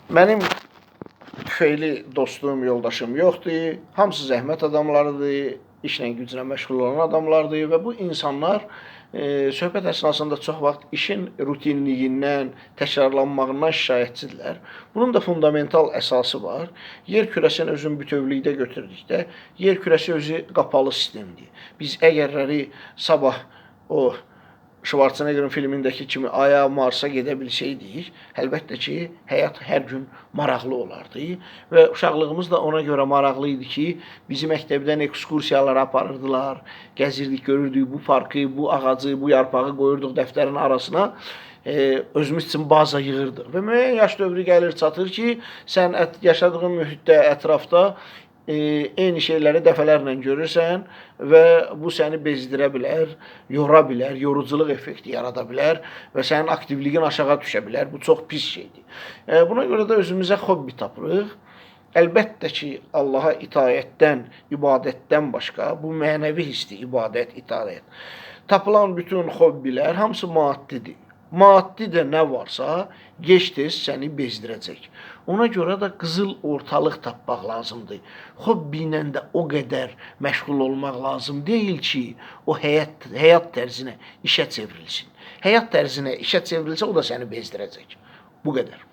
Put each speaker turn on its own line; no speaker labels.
Mənim tüfeyli dostum, yoldaşım yoxdur. Hamısı zəhmət adamlarıdır, işlə güclə məşğul olan adamlardır və bu insanlar söhbət əsnasında çox vaxt işin rutinliyindən, təkrarlanmağından şikayətçidirlər. Bunun da fundamental əsası var. Yer kürəsini özün bütövlükdə götürdükdə, yer kürəsi özü qapalı sistemdir. Biz əgərləri sabah o Schwarzenegger'in filmindəki kimi Aya, Marsa gedə bilsəydik, əlbəttə ki, həyat hər gün maraqlı olardı və uşaqlığımız da ona görə maraqlı idi ki, bizi məktəbdən ekskursiyalara aparırdılar, gəzirdik, görürdük bu parkı, bu ağacı, bu yarpağı qoyurduq dəftərin arasına, özümüz üçün baza yığırdıq və müəyyən yaş dövrü gəlir, çatır ki, sən yaşadığın mühitdə, ətrafda eyni şeyləri dəfələrlə görürsən və bu səni bezdirə bilər, yora bilər, yoruculuk effekti yarada bilər və sənin aktivliyin aşağı düşə bilər. Bu çox pis şeydir. Buna görə də özümüzə hobbi tapırıq. Əlbəttə ki, Allaha itaətdən, ibadətdən başqa, bu mənəvi hissdir, ibadət, itaət. Tapılan bütün hobbilər hamısı maddidir. Maddi də nə varsa, gec-tez səni bezdirəcək. Ona görə də qızıl ortalıq tapmaq lazımdır. Hobbi ilə də o qədər məşğul olmaq lazım deyil ki, o həyat tərzinə, işə çevrilsin. Həyat tərzinə, işə çevrilsə, o da səni bezdirəcək. Bu qədər.